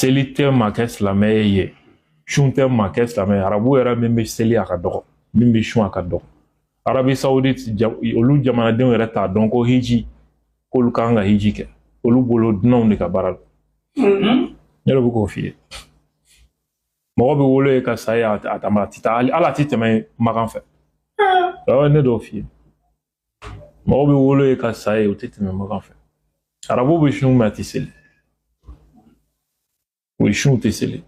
seli tɛ ma kɛ silamɛ ye sun tɛ ma kɛ silamɛ arabu yɛrɛ min bɛ seli a ka dɔgɔ min bɛ sun a ka dɔgɔ Arabie Saoudite olu jamanadenw yɛrɛ t'a dɔn ko hiji k'olu kan ka hiji kɛ olu bolo dunanw de ka baara don ne yɛrɛ bɛ k'o f'i ye mɔgɔ bɛ wolo ye ka sa ye a tɛ taa hali a tɛ tɛmɛ Makan fɛ ne dɔw f'i ye mɔgɔ bɛ wolo ye ka sa ye o tɛ tɛmɛ Makan fɛ arabu bɛ sun mɛ a tɛ seli o ye sun tɛ seli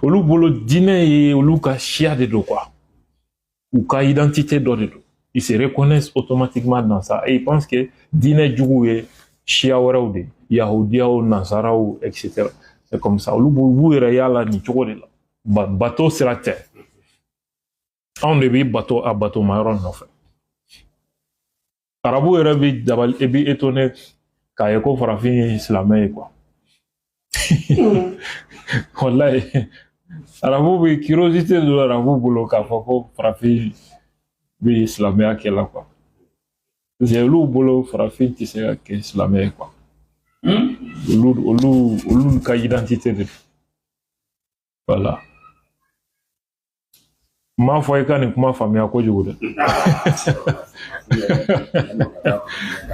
olu bolo diinɛ ye olu ka siya de don quoi ou ka identité dɔ de don ils se reconnaissent automatiquement dans ça et ils pensent que diinɛ jugu ye siya wɛrɛw de yahudiyaw nasaraw etc c'est comme ça olu b'u yɛrɛ yala nin cogo de la bateau sira tɛ anw de bɛ bateau a bateau ma yɔrɔ nɔfɛ arabu yɛrɛ bɛ dabali et bɛ étonné k'a ye ko farafin ye silamɛ ye quoi wallahi arabu bɛ curiosité dɔ arabu bolo k'a fɔ ko farafin bɛ silamɛya kɛ la quoi parce que olu bolo farafin tɛ se ka kɛ silamɛ ye quoi olu ka identité de voilà n m'a fɔ i ka nin kuma faamuya kojugu dɛ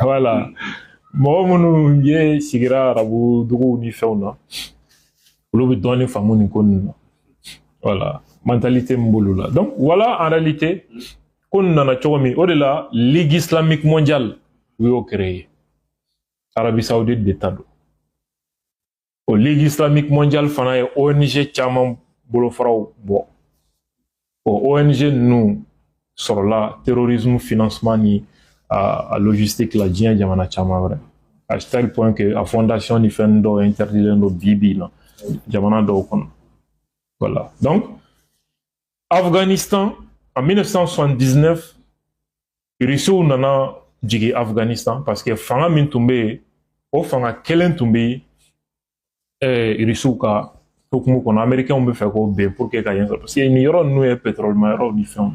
voilà mɔgɔ minnu ye sigira arabu duguw ni fɛnw na olu bɛ dɔɔnin faamu nin ko ninnu na voilà mentalité min b'olu la donc voilà en réalité ko nin nana cogo min o de la Ligue islamique mondiale u y'o créé Arabie Saoudite de ta don o Ligue islamique mondiale fana ye ONG caman bolofaraw bɔ o ONG ninnu sɔrɔla terrorisme financement ni a logistique la diɲɛ jamana caman wɛrɛ à tel point que a fondation ni fɛn dɔw interdilen don bi na jamana dɔw kɔnɔ voilà donc Afghanistan en 1979 Russiw nana jigin Afghanistan parce que fanga min tun bɛ yen o fanga kelen tun bɛ Russiw ka hukumu kɔnɔ américains bɛ fɛ k'o ben pour que ka yen sɔrɔ parce que nin yɔrɔ ninnu ye pétrole ma yɔrɔw ni fɛnw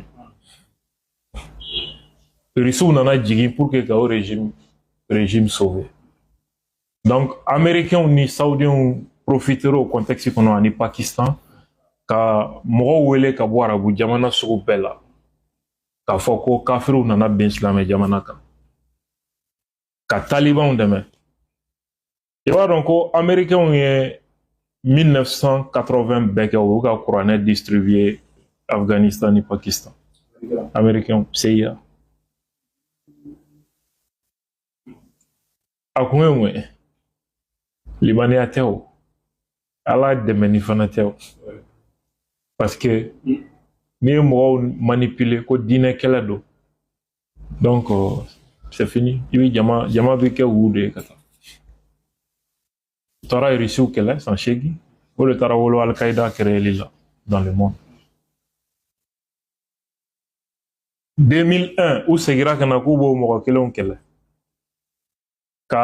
ye Russiw nana jigin pour que ka o régime sauver donc américains ni saoudiens profiteraient au contexte kɔnɔ ani Pakistan ka mɔgɔw wele ka bɔ arabu jamana sugu bɛɛ la k'a fɔ ko kafiriw nana ben silamɛ jamana kan ka talibanw dɛmɛ i b'a dɔn ko américains ye 1980 bɛɛ kɛ u y'u ka kuranɛ distribuer Afghanistan ni Pakistan américains CIA a kun ye mun ye limaniya tɛ o ala dɛmɛni fana tɛ o parce que n'i ye mɔgɔw manipuler ko diinɛ kɛlɛ don donc c'est fini i bɛ jama bɛ kɛ wu de ye ka taa u taara Russiw kɛlɛ san 8 o de taara wolo Al-Qaïda créeli la dans le monde 2001 u segira ka na k'u b'o mɔgɔ kelenw kɛlɛ ka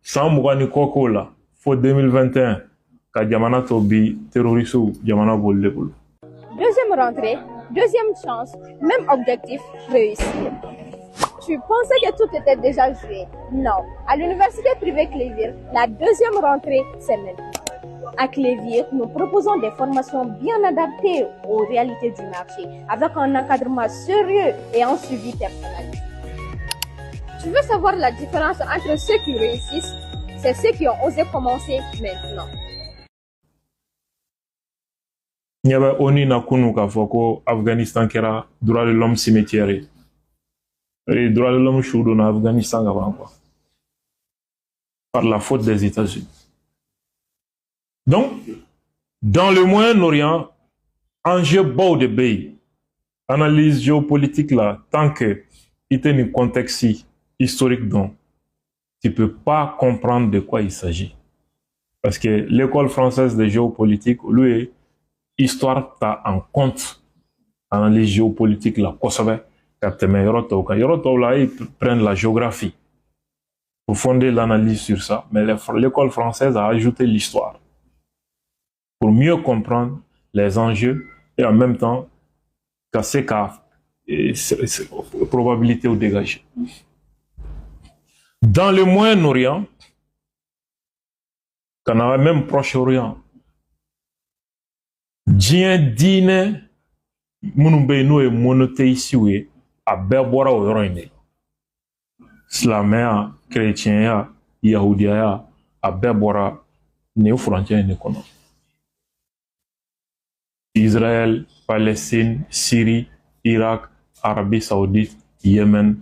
san 20 ni kɔ k'o la fo 2021 ka jamana to bi terroristw jamana b'olu de bolo. Deuxième rentrée, deuxième chance, même objectif, réussir. Tu pensais que tout était déjà joué? Non. À l'université privée Clévir, la deuxième rentrée, c'est maintenant. À Clévir, nous proposons des formations bien adaptées aux réalités du marché, avec un encadrement sérieux et un suivi personnalisé. Tu veux savoir la différence entre ceux qui réussissent? C'est ceux qui ont osé commencer maintenant. Il y avait ONU na kunu k'a fɔ ko Afghanistan kɛra droit de l'homme cimetière ye et droit de l'homme su donna Afghanistan ka ban quoi par la faute des États-Unis. Donc dans le Moyen-Orient enjeu baw de bɛ yen analyse géopolitique là tant que i tɛ nin contexte historique dɔn tu peux pas comprendre de quoi il s'agit parce que l'école française de géopolitique lui histoire ta en compte analyse géopolitique la kosɛbɛ ka tɛmɛ yɔrɔ tɔw kan yɔrɔ tɔw la ils prennent la géographie pour fonder l'analyse sur ça mais l'école française a ajouté l'histoire pour mieux comprendre les enjeux et en même temps casser ka probabilité au dégagé. Dans le Moyen-Orient, quand on a même Proche-Orient, diɲɛ diinɛ minnu bɛ yen n'o ye monothéistes ye a bɛɛ bɔra o yɔrɔ in de la. Silamɛya, kerecɛnya, yahudiyaya a bɛɛ bɔra nin furancɛ in de kɔnɔ. Israël, Palestine, Syrie, Irak, Arabie Saoudite, Yémen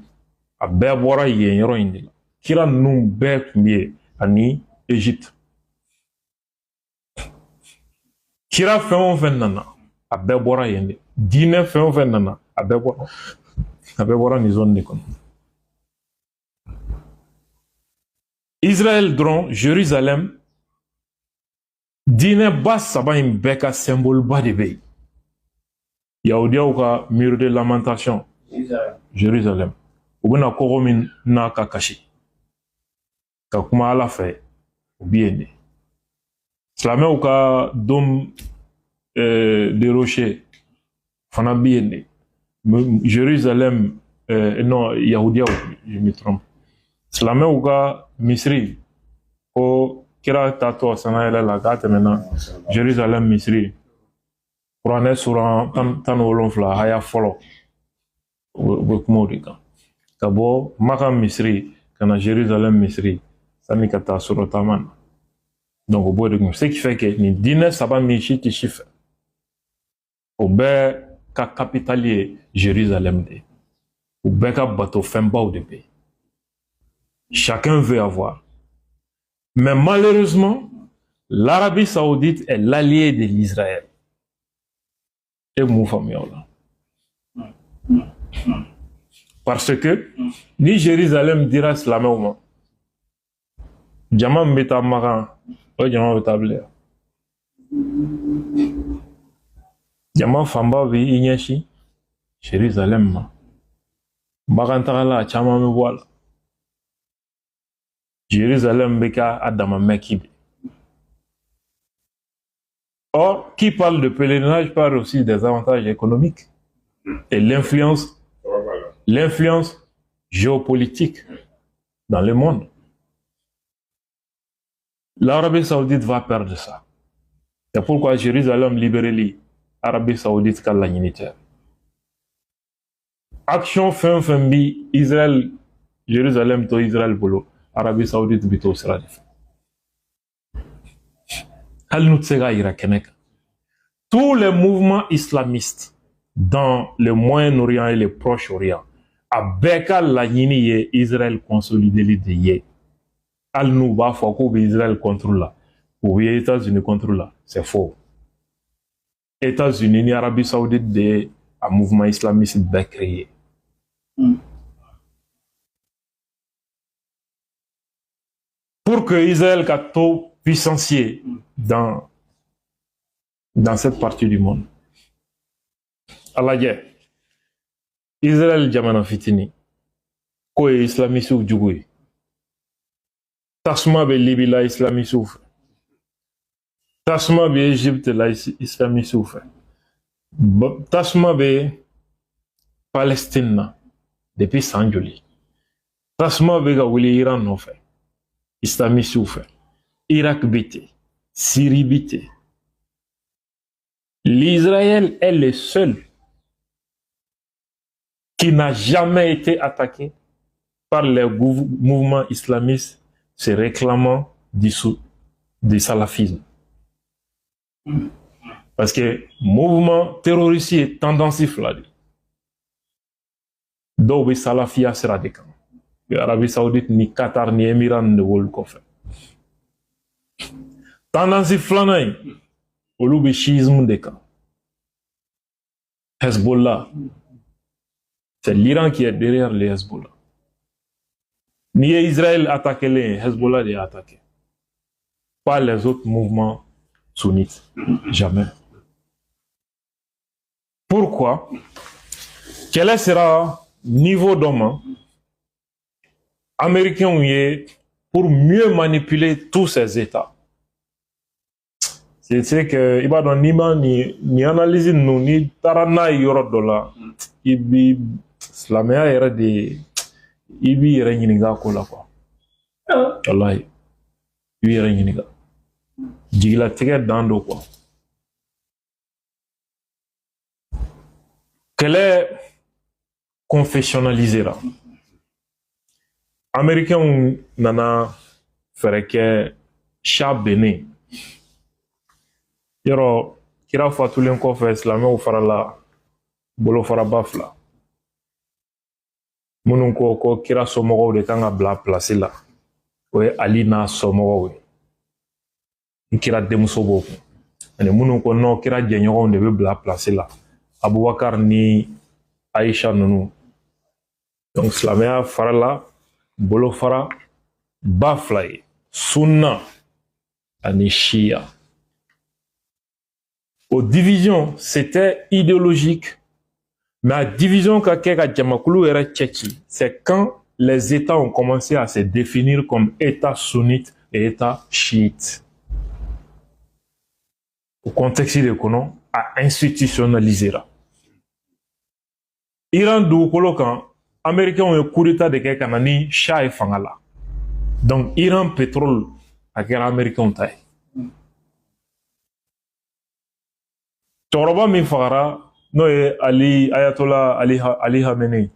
a bɛɛ bɔra yen yɔrɔ in de la. Kira ninnu bɛɛ tun bɛ yen ani Égypte. Kira fɛn o fɛn nana a bɛɛ bɔra yen de. Diinɛ fɛn o fɛn nana a bɛɛ bɔra nin zone de kɔnɔ. Israël dɔrɔn, Jérusalem, diinɛ ba saba in bɛɛ ka symbole ba de bɛ yen. Yahudiyaw ka mur de lamentation, Jérusalem. U bɛna kɔgɔ min n'a ka kasi ka kuma Ala fɛ u bɛ yen de. Silamɛw ka dôme de rocher fana bɛ yen de. Jérusalem, non, Yahudiyaw, je me trompe. Silamɛw ka misiri ko kira taatɔ sanayɛlɛ la k'a tɛmɛna Jérusalem misiri kuranɛ sura 17 haya fɔlɔ u bɛ kuma o de kan. Ka bɔ Maka misiri ka na Jérusalem misiri sanni ka taa sura taama na. Donc o b'o de kun. Ce qui fait que nin diinɛ saba min si tɛ si fɛ o bɛɛ ka capitale ye Jérusalem de ye. U bɛɛ ka bato fɛnbaw de bɛ yen. Chacun veut avoir. Mais malheureusement, l'Arabie Saoudite est l'allié de l'Israël. Et mon famille là. Parce que ni Jérusalem dira silamɛw jama bɛ taa Makan, o jama bɛ taa bila. Jama fanba bɛ i ɲɛsin Jérusalem ma. Makan tagala a caman bɛ bɔ a la. Jérusalem bɛ k'a dama mɛki bɛ. Or, qui parle de pèlerinage parle aussi des avantages économiques et l'influence géopolitique dans le monde. L'Arabie Saoudite va perdre ça. C'est pourquoi Jérusalem libérée, l'Arabie Saoudite ka laɲini tɛ. Action fɛn fɛn bi Israël, Jérusalem to Israël bolo, Arabie Saoudite bɛ t'o sira de fɛ. Hali n'u tɛ se k'a yira kɛnɛ kan. Tous les mouvements islamistes dans le Moyen-Orient et le Proche-Orient a bɛɛ ka laɲini ye Israël consolideli de ye. Hali n'u b'a fɔ k'u bɛ Israël contre la, u bɛ États-Unis contre la, c'est faux. États-Unis ni Arabie Saoudite de ye a mouvement islamiste bɛɛ créé. Pour que Israël ka to puissancier dans cette partie du monde. A lajɛ, Israël jamana fitini k'o ye islamisiw jugu ye. Tasuma bɛ Libi la islamisiw fɛ. Tasuma bɛ Égypte la islamisiw fɛ. Tasuma bɛ Palestine na depuis san joli. Tasuma bɛ ka wuli Iran nɔfɛ. Islamisiw fɛ. Irak bɛ ten, Syrie bɛ ten. L'Israël est le seul qui n'a jamais été attaqué par les mouvements islamistes se réclamant du salafisme. Parce que mouvement terroriste est tendance là. Dɔw bɛ salafiya sira de kan. Arabie Saoudite ni Qatar ni Émirats de wolu kɔfɛ. Tendance filanan in olu bɛ chiisme de kan. Hezbollah, c'est l'Iran qui est derrière les Hezbollah. Ni Israël attaqué les Hezbollah est attaqué. Pas les autres mouvements sunnites. Jamais. Pourquoi? Quel sera le niveau d'homme américain pour mieux manipuler tous ces États? C'est que il va dans ni analyse nous ni tarana yoro dola ibi islamia era de ibi era nyiniga ko la quoi wallahi ibi era nyiniga jigila tege dando quoi kɛlɛ confessionnalisera. Américains nana fɛrɛ kɛ Shah Benin. Yɔrɔ kira fatulen kɔfɛ silamɛw farala bolofaraba 2. Minnu ko kira somɔgɔw de kan ka bila place la. O ye Ali n'a somɔgɔw ye. Ni kira denmuso b'o kun. Ani minnu ko non kira jɛɲɔgɔnw de bɛ bila place la. Abubakar ni Aïcha ninnu. Donc silamɛya farala bolofara ba 2 ye. Sunna ani Shia. Aux divisions, c'était idéologique. Mais la division c'est quand les États ont commencé à se définir comme États sunnites et États chiites. Au contexte de Konon, à institutionnaliser. Iran doukolo kan Américains ont eu coup d'état de Kanani, Shah et Fangala. Donc Iran pétrole à quel Américain taille. Toroba mi fagara no ye Ayatollah Ali Khamenei.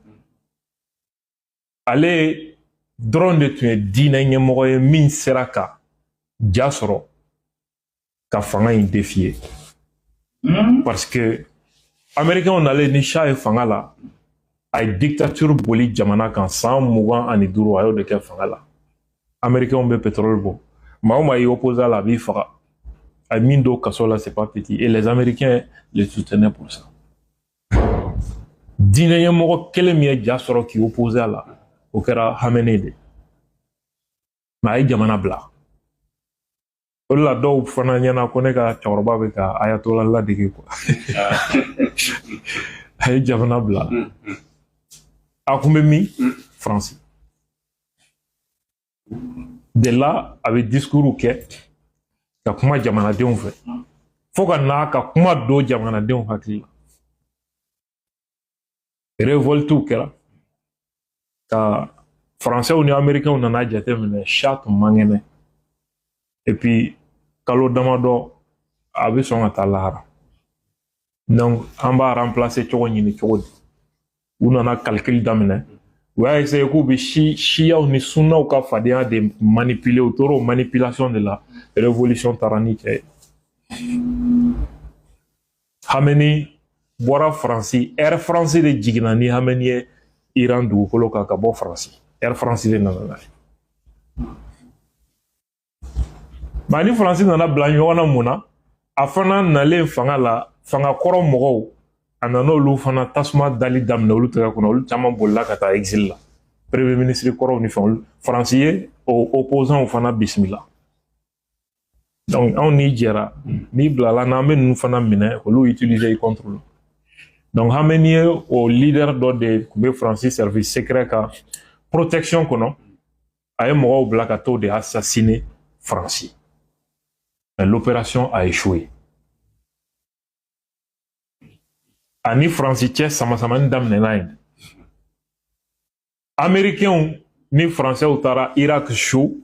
Ale drone de tun ye diinɛ ɲɛmɔgɔ ye min sera ka ja sɔrɔ ka fanga in défier. Parce que Américains nalen ni Shah ye fanga la a ye dictature boli jamana kan san 25 a y'o de kɛ fanga la. Américains bɛ pétrole bɔ maa o maa y'i opposé a la a b'i faga. A mis d'eau kasola, c'est pas petit. Et les Américains les soutenaient pour ça. Diinɛ ɲɛmɔgɔ kelen min ye ja sɔrɔ k'i opposé a la o kɛra Khamenei de. Mais a ye jamana bila. O de la dɔw fana ɲɛna ko ne ka cɛkɔrɔba bɛ ka Ayatollah ladege quoi. A ye jamana bila. A kun bɛ min? France. De là a bɛ discours kɛ. Ka kuma jamanadenw fɛ fo ka n'a ka kuma don jamanadenw hakili la révoltew kɛra ka français ni américains nana jateminɛ Shah tun man kɛnɛ et puis kalo damadɔ a bɛ sɔn ka taa lahara donc an b'a remplacer cogo ɲini cogo di u nana calcul daminɛ u y'a essayer k'u bɛ siyaw ni sunnaw ka fadenya de manipuler u tora o manipulation de la révolution taara ni cɛ ye. Khamenei bɔra Faransi Air France de jiginna ni Khamenei ye Iran dugukolo kan ka bɔ Faransi Air France de nana n'a ye. Mais ni Faransi nana bila ɲɔgɔn na mun na a fana nalen fanga la fanga kɔrɔ mɔgɔw a nana olu fana tasuma dali daminɛ olu tɛgɛ kɔnɔ olu caman bolila ka taa exil la premier ministre kɔrɔw ni fɛnw Faransi ye opposants fana bisimila. Donc on y jɛra ni bilala n'an bɛ ninnu fana minɛ olu utiliser contre olu. Donc Khamenei ye o leader dɔ de tun bɛ Faransi service secret ka protection kɔnɔ a ye mɔgɔw bila ka t'o de assassiner Faransi. Mais l'opération a échoué. Ani Faransi cɛ samasamani daminɛna yen. Américains ni Français taara Irak su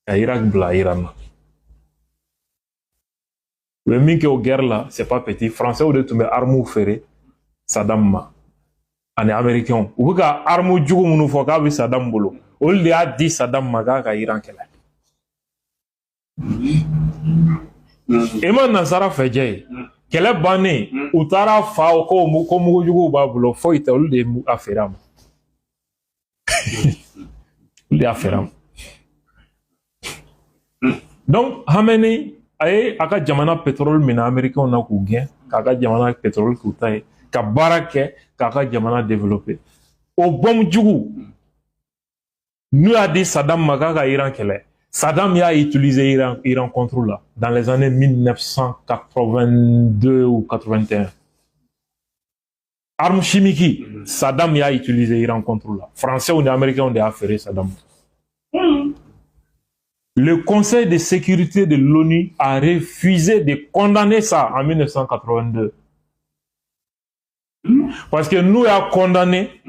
ka Irak bila Iran na. U ye min kɛ o guerre la c'est pas petit. Français de tun bɛ armes feere Saddam ma ani Américains u bɛ ka armes jugu minnu fɔ k'a bɛ Saddam bolo olu de y'a di Saddam ma k'a ka Iran kɛlɛ. E ma nasara fɛ jɛ ye kɛlɛ bannen u taara fa o ko mugujuguw b'a bolo foyi tɛ olu de ye a feere a ma. Olu de y'a feere a ma. Donc Khamenei a ye a ka jamana pétrole minɛ Américains na k'u gɛn k'a ka jamana pétrole k'u ta ye ka baara kɛ k'a ka jamana développer. O bombe jugu n'u y'a di Saddam ma k'a ka Iran kɛlɛ. Saddam y a utilisé Iran contre là dans les années 1982 ou 81. Armes chimiques, Saddam y a utilisé Iran contre là. Français ou Américains ont affairé Saddam. Le Conseil de sécurité de l'ONU a refusé de condamner ça en 1982. Parce que nous avons condamné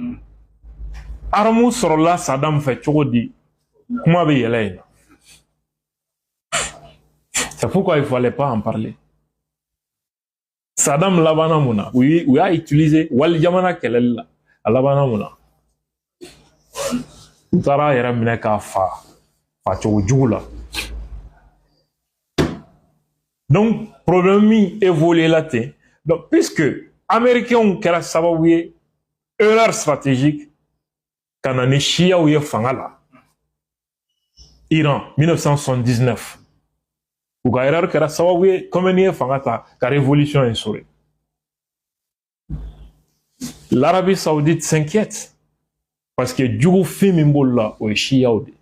armes sur la Saddam fait chogodi. Comment va y aller? C'est pourquoi il ne fallait pas en parler. Saddam labana mun na u y'a utiliser wali jamana kɛlɛli la a labana mun na u taara a yɛrɛ minɛ k'a fa cogo jugu la. Donc problème min évolué la ten. Donc puisque américains kɛra sababu ye erreur stratégique ka na ni siyaw ye fanga la Iran 1979 u ka erreur kɛra sababu ye comme ni ye fanga ta ka révolution instauré. L'Arabie Saoudite s'inquiète parce que jugu fin min bolo la o ye siyaw de.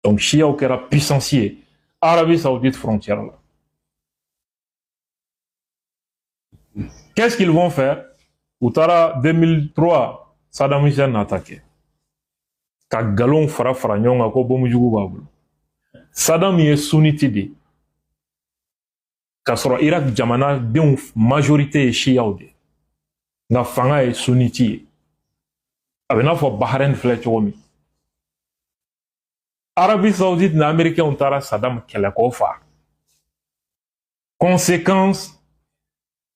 Donc siyaw kɛra puissancier Arabie Saoudite frontière là. Qu'est-ce qu'ils vont faire? Outara 2003, Saddam Hussein a attaqué. Ka galon fara ɲɔgɔn kan ko bomu jugu b'a bolo. Saddam ye sunnite de. K'a sɔrɔ Irak jamanadenw majorité ye siyaw de. Nka fanga ye sunnite ye. A bɛ n'a fɔ Bahrain filɛ cogo min. Arabie Saoudite ni Américains taara Saddam kɛlɛ k'o fa. Conséquence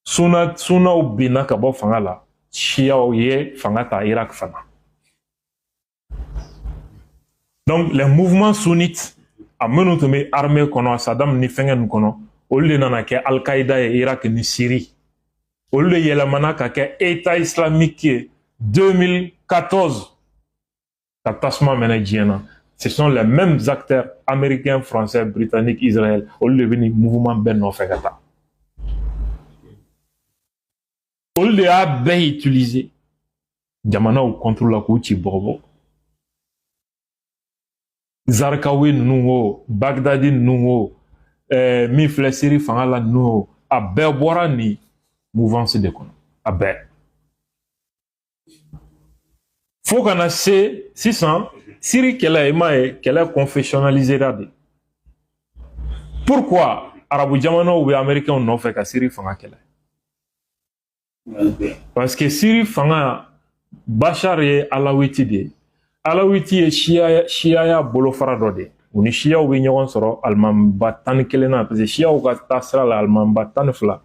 sunaw binna ka bɔ fanga la siyaw ye fanga ta Irak fana. Donc les mouvements sunnites a minnu tun bɛ armée kɔnɔ Saddam ni fɛngɛ ninnu kɔnɔ olu de nana kɛ Al-Qaïda ye Irak ni Syrie. Olu de yɛlɛmana ka kɛ État islamique ye 2014 ka tasuma mɛnɛ diɲɛ na. Ce sont les mêmes acteurs américains, français, britanniques, Israël. Olu de bɛ ni mouvement bɛɛ nɔfɛ ka taa. Olu de y'a bɛɛ utiliser jamanaw contre la k'u ci bɔgɔbɔ. Zarqawi ninnu o Bagdadi ninnu o min filɛ Syrie fanga la ninnu o a bɛɛ bɔra ni mouvance de kɔnɔ a bɛɛ. Fo kana se sisan Syrie kɛlɛ i m'a ye kɛlɛ confessionnalisera de. Pourquoi arabu jamanaw bɛ américains nɔfɛ ka Syrie fanga kɛlɛ? Parce que Syrie fanga Bachar ye alawiti de. Alawiti ye shiyaya bolofara dɔ de. U ni shiyaw bɛ ɲɔgɔn sɔrɔ alimanba 11 na parce que shiyaw ka taa sira la alimanba 12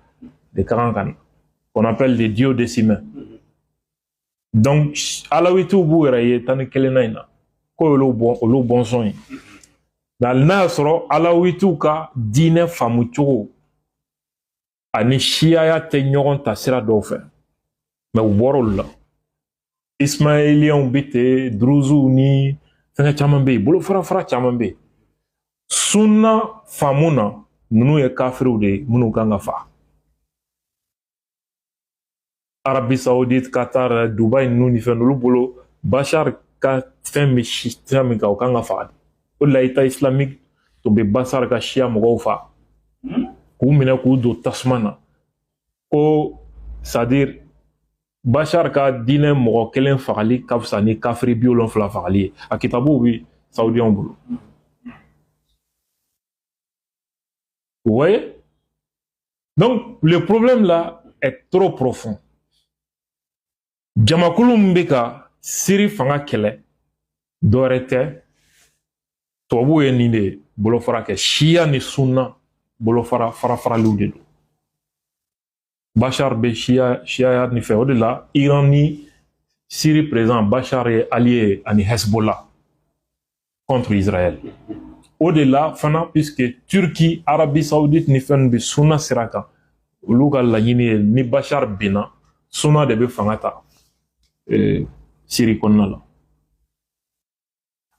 de ka kan ka na. Qu'on appelle les duodécimains. Donc alawitiw b'u yɛrɛ ye 11 na in na. Ko olu bɔnsɔn ye. N'a y'a sɔrɔ alawitiw ka diinɛ faamu cogo ani shiyaya tɛ ɲɔgɔn ta sira dɔw fɛ. Mais u bɔra olu la. Ismaéliens bɛ ten, Druzuw ni fɛnkɛ caman bɛ yen, bolofara caman bɛ yen. Sunna faamu na ninnu ye kafiriw de ye minnu kan ka faga. Arabie Saoudite, Qatar, Dubaï ninnu ni fɛn olu bolo Bachar ka fɛn bɛ sira min kan o kan ka faga. O de la État islamique tun bɛ Bachar ka siya mɔgɔw faga. K'u minɛ k'u don tasuma na ko c'est-à-dire Bachar ka diinɛ mɔgɔ kelen fagali ka fisa ni kafiri 70 fagali ye a kitabuw bɛ Saoudiens bolo. Vous voyez? Donc le problème là est trop profond. Jamakulu min bɛ ka Syrie fanga kɛlɛ dɔwɛrɛ tɛ tubabuw ye nin de bolofara kɛ siya ni sunna bolofara farafaraliw de don. Bachar bɛ siya ni fɛ o de la Iran ni Syrie président Bachar ye allié ani Hezbollah contre Israël. O de la fana puisque Turquie, Arabie Saoudite ni fɛn bɛ sunna sira kan olu ka laɲini ye ni Bachar binna sunna de bɛ fanga ta Syrie kɔnɔna la.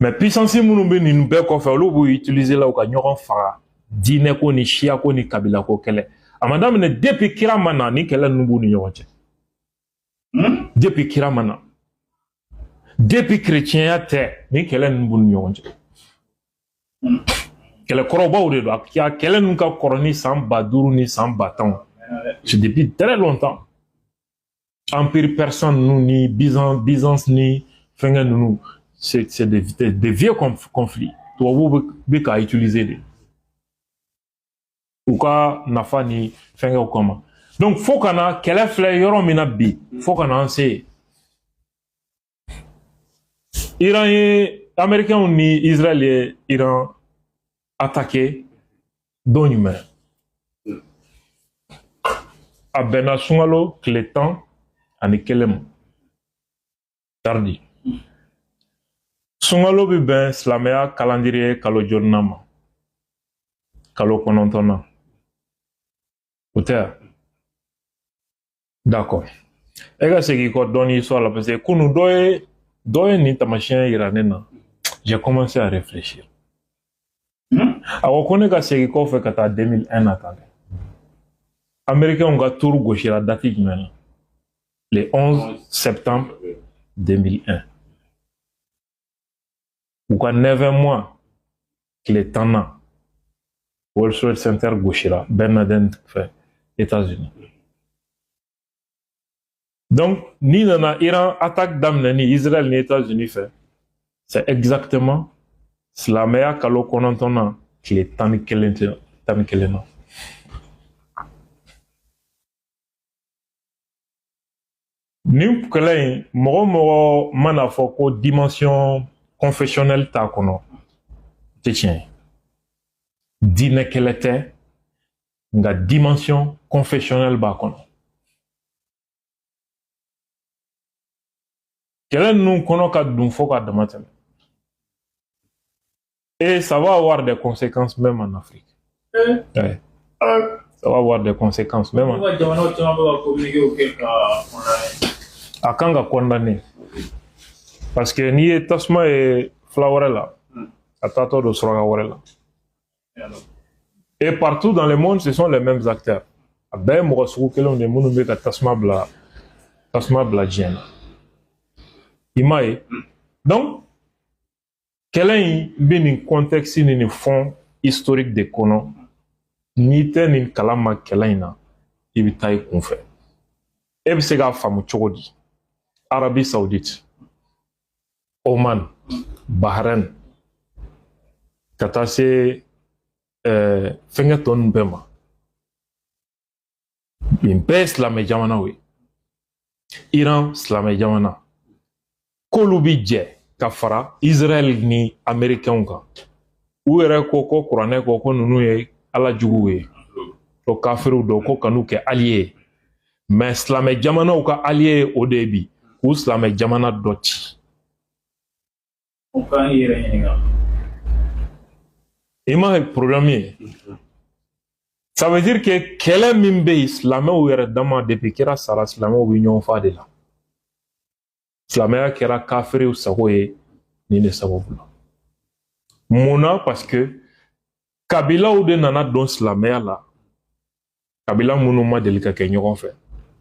Mais puissance minnu bɛ nin bɛɛ kɔfɛ olu b'u utiliser la u ka ɲɔgɔn faga diinɛ ko ni siya ko ni kabila ko kɛlɛ. A ma daminɛ depuis kira ma na ni kɛlɛ ninnu b'u ni ɲɔgɔn cɛ. Depuis kira ma na. Depuis chrétienya tɛ ni kɛlɛ ninnu b'u ni ɲɔgɔn cɛ. Kɛlɛkɔrɔbaw de don a kɛlɛ ninnu ka kɔrɔ ni san 5000 ni san 10000. C'est depuis très longtemps. Empire persan ninnu ni Byzance ni fɛngɛ ninnu c'est des vieux conflits. Tubabuw bɛ k'a utiliser de. U ka nafa ni fɛngɛw kama. Donc fo kana kɛlɛ filɛ yɔrɔ min na bi fo kana an se. Iran ye Américains ni Israël ye Iran attaqué don jumɛn? a bɛnna sunkalo tile 11 ma tardi sunkalo bɛ bɛn silamɛya calendrier kalo jolinan ma kalo 9nan o tɛ ya d'accord e ka segin kɔ dɔɔni histoire la parce que kunu dɔ ye nin taamasiyɛn yira ne na j'ai commencé à réfléchir a ko ne ka segin kɔfɛ ka taa 2001 na tan dɛ américains ka tour gosira date jumɛn na le 11 septembre 2001 u ka 9 mois tile 10 na World Trade Center gosira Ben Laden fɛ États-Unis. Donc, ni nana Iran attaque daminɛ ni Israël ni États-Unis fait, c'est exactement silamɛya kalo 9 na tile 11 na. Ni kɛlɛ in mɔgɔ mɔgɔ mana fɔ ko dimension confessionnelle t'a kɔnɔ tɛ tiɲɛ ye. Diinɛ kɛlɛ tɛ nka dimension confessionnelle b'a kɔnɔ. Kɛlɛ ninnu kɔnɔ ka dun fo ka dama tɛmɛ. Et ça va avoir des conséquences même en Afrique. Ouais. Ça va avoir des conséquences même en Afrique. A kan ka condamner. Parce que n'i ye tasuma ye fila wɛrɛ la, a taatɔ don suraka wɛrɛ la. Et partout dans le monde, ce sont les mêmes acteurs. A bɛɛ ye mɔgɔ sugu kelenw de minnu bɛ ka tasuma bila diɲɛ na. I m'a ye. Donc, kɛlɛ in bɛ nin contexte ni nin fond historique de kɔnɔ, n'i tɛ nin kalan ma kɛlɛ in na, i bɛ taa i kunfɛ. E bɛ se k'a faamu cogo di? Arabie Saoudite, Oman, Bahreïn, ka taa se fɛnkɛ tɔ ninnu bɛɛ ma. Nin bɛɛ ye silamɛ jamanaw ye. Iran silamɛ jamana. K'olu bi jɛ ka fara Israël ni Américains kan. U yɛrɛ ko ko kuranɛ ko ninnu ye ala juguw ye. Ko kafiriw don ko kan'u kɛ alliés ye. Mais silamɛ jamanaw ka alliés ye o de ye bi. K'u silamɛ jamana dɔ ci. O k'an yɛrɛ ɲininka. I m'a ye problème ye. Ça veut dire que kɛlɛ min bɛ yen silamɛw yɛrɛ dama depuis kira sara silamɛw bɛ ɲɔgɔn fa de la. Silamɛya kɛra kafiriw sago ye nin de sababu la. Munna? Parce que kabilaw de nana don silamɛya la. Kabila minnu ma deli ka kɛ ɲɔgɔn fɛ.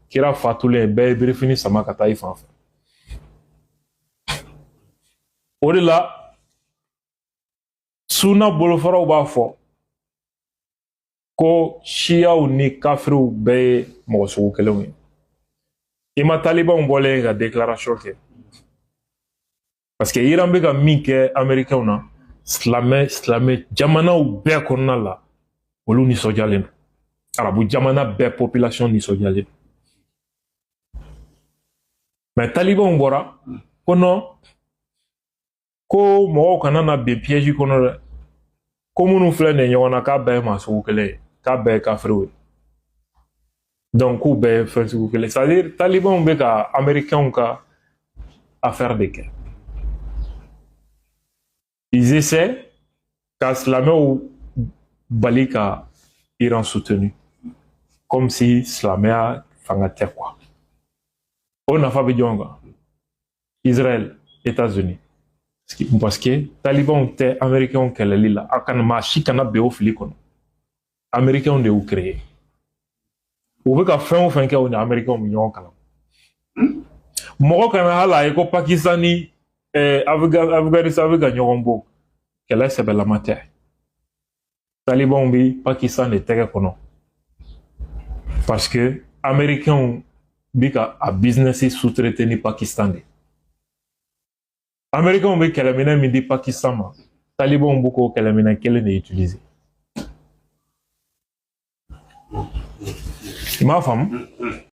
Kira fatulen bɛɛ ye birifini sama ka taa i fan fɛ. O de la sunna bolofaraw b'a fɔ ko siyaw ni kafiriw bɛɛ ye mɔgɔ sugu kelenw ye. I ma talibanw bɔlen ka déclaration kɛ. Parce que Iran bɛ ka min kɛ Américains na, silamɛ jamanaw bɛɛ kɔnɔna la, olu nisɔndiyalen don. Arabu jamana bɛɛ population nisɔndiyalen don. Mais talibanw bɔra ko non, ko mɔgɔw kana na bin piège kɔnɔ dɛ. Ko minnu filɛ nin ye ɲɔgɔn na k'a bɛɛ ye maa sugu kelen ye, k'a bɛɛ ye kafiriw ye. Donc k'u bɛɛ ye fɛn sugu kelen. C'est-à-dire talibanw bɛ ka Américains ka affaire de kɛ. Ils essaient ka silamɛw bali ka Iran soutenu. Comme si silamɛya fanga tɛ quoi. O nafa bɛ jɔn kan? Israël, États-Unis. Parce que talibanw tɛ Américains kɛlɛli la. A kana maa si kana bɛn o fili kɔnɔ. Américains de y'u créé. U bɛ ka fɛn o fɛn kɛ o ni Américains bɛ ɲɔgɔn kalan. Mɔgɔ kana hali a ye ko Pakistan ni Afghanistan bɛ ka ɲɔgɔn bɔ. Kɛlɛ sɛbɛlama tɛ. Talibanw bɛ Pakistan de tɛgɛ kɔnɔ. Parce que Américains bɛ ka a business sous-traité ni Pakistan de. Américains bɛ kɛlɛminɛ min di Pakistan ma, Talibanw b'u k'o kɛlɛminɛ kelen de utiliser. I m'a faamu?